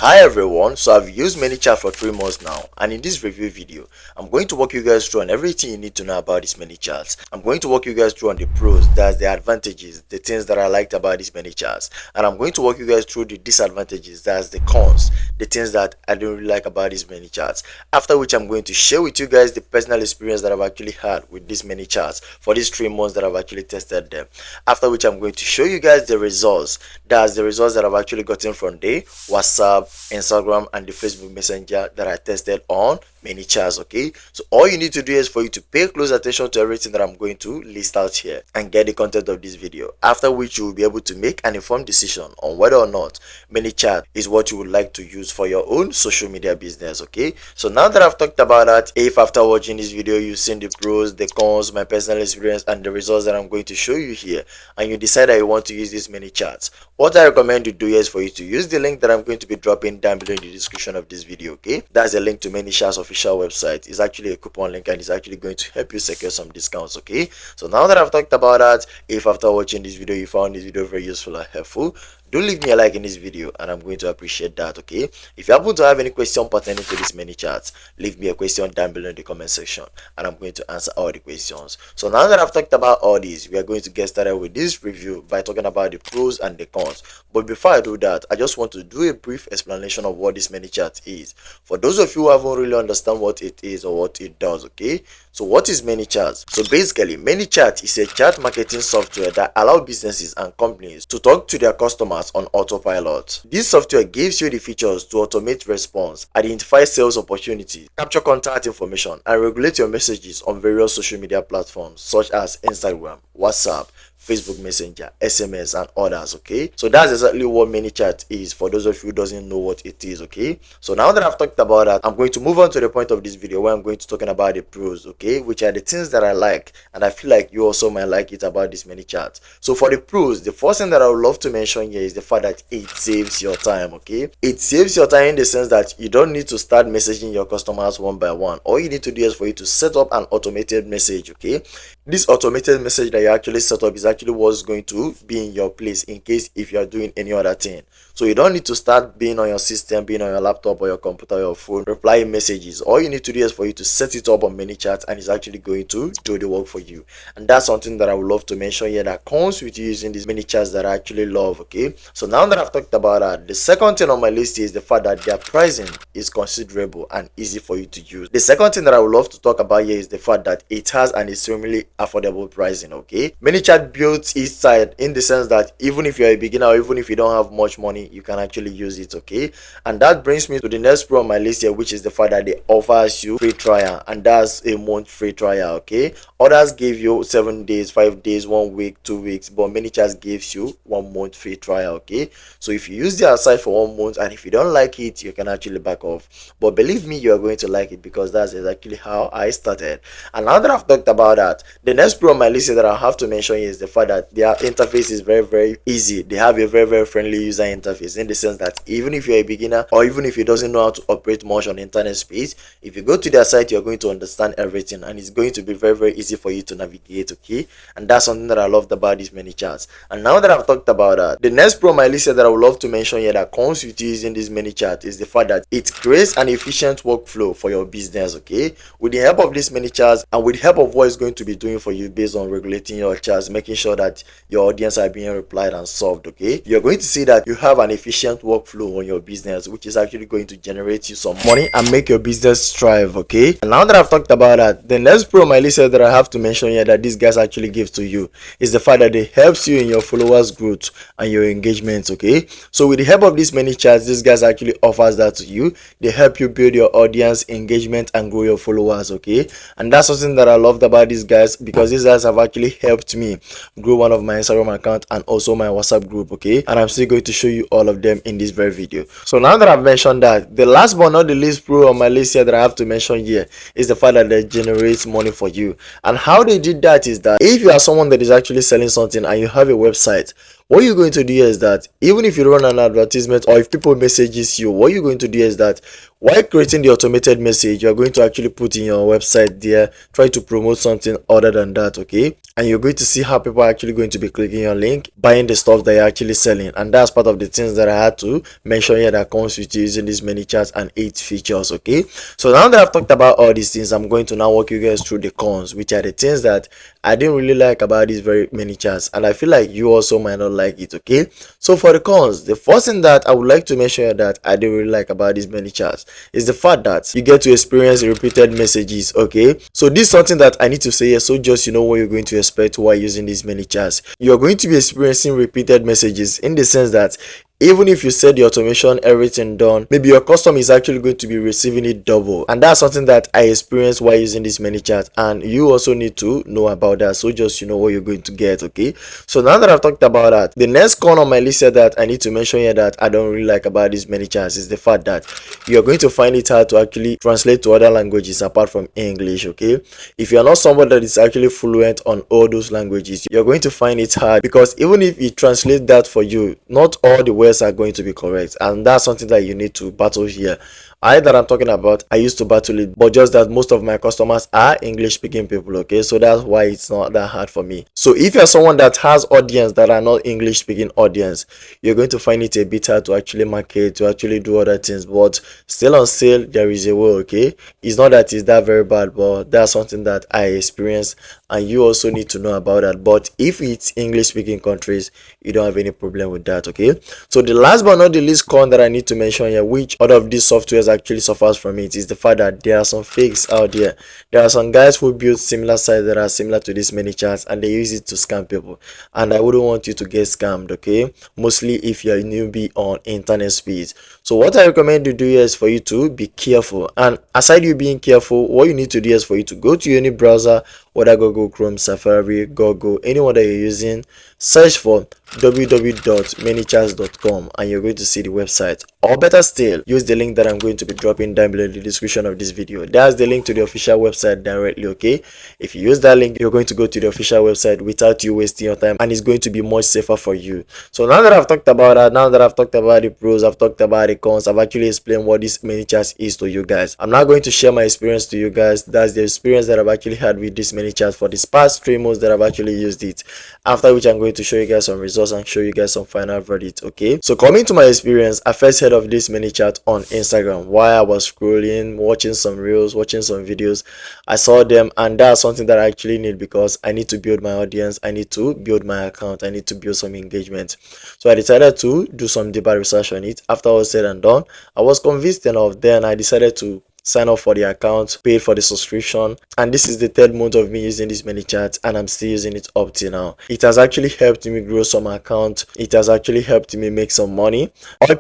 Hi everyone, so I've used ManyChat for 3 months now, and in this review video, I'm going to walk you guys through on everything you need to know about this ManyChat. I'm going to walk you guys through on the pros, that's the advantages, the things that I liked about this ManyChat, and I'm going to walk you guys through the disadvantages, that's the cons, the things that I don't really like about this ManyChat. After which I'm going to share with you guys the personal experience that I've actually had with this ManyChat for these 3 months that I've actually tested them. After which I'm going to show you guys the results, that's the results that I've actually gotten from the WhatsApp, Instagram and the Facebook Messenger that I tested on ManyChat. Okay, so all you need to do is for you to pay close attention to everything that I'm going to list out here and get the content of this video, after which you will be able to make an informed decision on whether or not ManyChat is what you would like to use for your own social media business. Okay, so now that I've talked about that, if after watching this video you've seen the pros, the cons, my personal experience and the results that I'm going to show you here, and you decide that you want to use this ManyChat, what I recommend you do is for you to use the link that I'm going to be dropping down below in the description of this video. Okay, that's a link to ManyChat's official website. It's actually a coupon link and it's actually going to help you secure some discounts. Okay, so now that I've talked about that, if after watching this video you found this video very useful and helpful, do leave me a like in this video and I'm going to appreciate that. Okay, if you happen to have any question pertaining to this ManyChat, leave me a question down below in the comment section and I'm going to answer all the questions. So now that I've talked about all these, we are going to get started with this review by talking about the pros and the cons. But before I do that, I just want to do a brief explanation of what this ManyChat is for those of you who haven't really understand what it is or what it does. Okay, so what is ManyChat? So basically, ManyChat is a chat marketing software that allows businesses and companies to talk to their customers on autopilot. This software gives you the features to automate response, identify sales opportunities, capture contact information, and regulate your messages on various social media platforms such as Instagram, WhatsApp, Facebook Messenger, SMS and others. Okay, so that's exactly what ManyChat is for those of you who doesn't know what it is. Okay, so now that I've talked about that, I'm going to move on to the point of this video where I'm going to talking about the pros. Okay, which are the things that I like and I feel like you also might like it about this ManyChat. So for the pros, the first thing that I would love to mention here is the fact that it saves your time. Okay, it saves your time in the sense that you don't need to start messaging your customers one by one. All you need to do is for you to set up an automated message. Okay, this automated message that you actually set up is actually what's going to be in your place in case if you are doing any other thing. So you don't need to start being on your system, being on your laptop or your computer or your phone, replying messages. All you need to do is for you to set it up on ManyChat and it's actually going to do the work for you. And that's something that I would love to mention here that comes with using these ManyChats that I actually love. Okay, so now that I've talked about that, the second thing on my list is the fact that their pricing is considerable and easy for you to use. The second thing that I would love to talk about here is the fact that it has an extremely affordable pricing. Okay, ManyChat builds its side in the sense that even if you're a beginner or even if you don't have much money, you can actually use it. Okay, and that brings me to the next pro on my list here, which is the fact that they offers you free trial, and that's a month free trial. Okay, others give you 7 days, 5 days, 1 week, 2 weeks, but ManyChat gives you 1 month free trial. Okay, so if you use their site for 1 month and if you don't like it, you can actually back off, but believe me, you are going to like it because that's exactly how I started. And now that I've talked about that, the next pro on my list that I have to mention is the fact that their interface is very easy. They have a very friendly user interface in the sense that even if you're a beginner or even if you doesn't know how to operate much on internet space, if you go to their site, you're going to understand everything and it's going to be very easy for you to navigate. Okay, and that's something that I loved about these ManyChats. And now that I've talked about that, the next pro on my list that I would love to mention here that comes with using this ManyChat is the fact that it creates an efficient workflow for your business. Okay, with the help of this ManyChats and with the help of what it's going to be doing for you based on regulating your chats, making sure that your audience are being replied and solved. Okay, you're going to see that you have an efficient workflow on your business, which is actually going to generate you some money and make your business thrive. Okay, and now that I've talked about that, the next pro on my list that I have to mention here that these guys actually give to you is the fact that it helps you in your followers growth and your engagement. Okay, so with the help of these ManyChats, these guys actually offers that to you. They help you build your audience engagement and grow your followers. Okay, and that's something that I loved about these guys because these guys have actually helped me grow one of my Instagram account and also my WhatsApp group. Okay, and I'm still going to show you all of them in this very video. So now that I've mentioned that, the last but not the least pro on my list here that I have to mention here is the fact that they generate money for you. And how they did that is that if you are someone that is actually selling something and you have a website, What you're going to do is that even if you run an advertisement or if people messages you, what you're going to do is that while creating the automated message, you're going to actually put in your website there, try to promote something other than that, okay? And you're going to see how people are actually going to be clicking your link, buying the stuff that you're actually selling. And that's part of the things that I had to mention here that comes with using these ManyChat and 8 features, okay? So now that I've talked about all these things, I'm going to now walk you guys through the cons, which are the things that I didn't really like about these very ManyChats, and I feel like you also might not like it, okay? So for the cons, the first thing that I would like to mention here that I didn't really like about these ManyChats is the fact that you get to experience repeated messages, okay? So this is something that I need to say here, so just you know what you're going to expect while using these ManyChats. You're going to be experiencing repeated messages in the sense that even if you set the automation, everything done, maybe your customer is actually going to be receiving it double. And that's something that I experienced while using this ManyChat, and you also need to know about that, so just you know what you're going to get, okay? So now that I've talked about that, the next con on my list here that I need to mention here that I don't really like about this ManyChat is the fact that you're going to find it hard to actually translate to other languages apart from English, okay? If you're not someone that is actually fluent on all those languages, you're going to find it hard, because even if it translates that for you, not all the words are going to be correct, and that's something that you need to battle here. That I'm talking about, I used to battle it, but just that most of my customers are English speaking people, okay? So that's why it's not that hard for me. So if you're someone that has audience that are not English speaking audience, you're going to find it a bit hard to actually market, to actually do other things. But still on sale, there is a way, okay? It's not that it's that very bad, but that's something that I experienced, and you also need to know about that. But if it's English speaking countries, you don't have any problem with that, okay? So the last but not the least con that I need to mention here, which out of these softwares actually suffers from it, is the fact that there are some fakes out there. There are some guys who build similar sites that are similar to this ManyChat, and they use it to scam people, and I wouldn't want you to get scammed, okay? Mostly if you're a newbie on internet speeds. So what I recommend you do is for you to be careful, and aside you being careful, what you need to do is for you to go to any browser, whether Google Chrome, Safari, Google, anyone that you're using, search for www.manychats.com, and you're going to see the website. Or better still, use the link that I'm going to be dropping down below in the description of this video. That's the link to the official website directly, okay? If you use that link, you're going to go to the official website without you wasting your time, and it's going to be much safer for you. So now that I've talked about that, now that I've talked about the pros, I've talked about the cons, I've actually explained what this ManyChat is to you guys. I'm not going to share my experience to you guys. That's the experience that I've actually had with this ManyChat for this past 3 months that I've actually used it. After which I'm going to show you guys some results and show you guys some final verdict, okay? So coming to my experience, I first heard of this ManyChat on Instagram while I was scrolling, watching some reels, watching some videos. I saw them, and that's something that I actually need, because I need to build my audience, I need to build my account, I need to build some engagement. So I decided to do some deeper research on it. After all said and done, I was convinced enough, then I decided to sign up for the account, paid for the subscription, and this is the 3rd month of me using this ManyChat, and I'm still using it up till now. It has actually helped me grow some account. It has actually helped me make some money.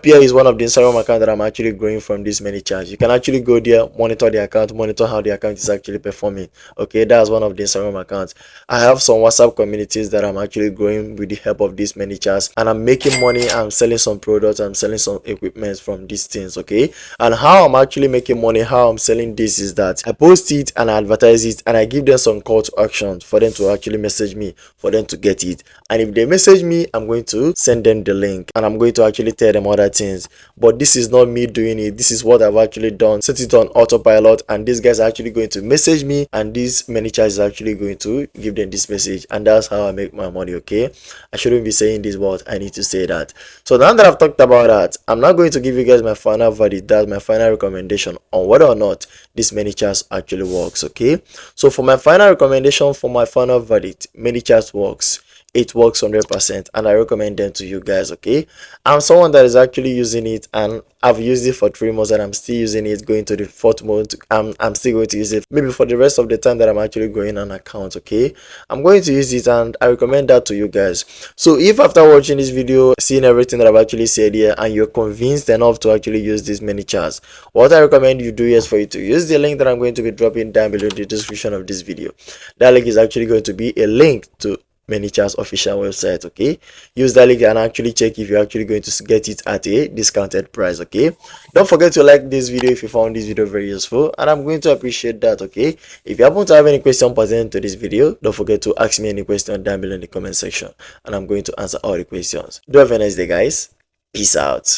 Here is one of the Instagram account that I'm actually growing from this ManyChat. You can actually go there, monitor the account, monitor how the account is actually performing, okay? That's one of the Instagram accounts. I have some WhatsApp communities that I'm actually growing with the help of this ManyChat, and I'm making money. I'm selling some products, I'm selling some equipment from these things, okay? And how I'm actually making money, how I'm selling this, is that I post it and I advertise it, and I give them some call to action for them to actually message me, for them to get it. And if they message me, I'm going to send them the link, and I'm going to actually tell them other things. But this is not me doing it. This is what I've actually done, set it on autopilot, and these guys are actually going to message me, and this ManyChat is actually going to give them this message, and that's how I make my money, okay? I shouldn't be saying this, but I need to say that. So now that I've talked about that, I'm not going to give you guys my final verdict, that's my final recommendation on whether or not this ManyChat actually works, okay? So for my final recommendation, for my final verdict, ManyChat works. It works 100%, and I recommend them to you guys, okay? I'm someone that is actually using it, and I've used it for 3 months, and I'm still using it. Going to the 4th month, I'm still going to use it maybe for the rest of the time that I'm actually growing an account, okay? I'm going to use it, and I recommend that to you guys. So if after watching this video, seeing everything that I've actually said here, and you're convinced enough to actually use this ManyChat, what I recommend you do is for you to use the link that I'm going to be dropping down below in the description of this video. That link is actually going to be a link to ManyChat's official website. Okay, use that link and actually check if you're actually going to get it at a discounted price. Okay, don't forget to like this video if you found this video very useful, and I'm going to appreciate that. Okay, if you happen to have any question pertaining to this video, don't forget to ask me any question down below in the comment section, and I'm going to answer all the questions. Do have a nice day, guys. Peace out.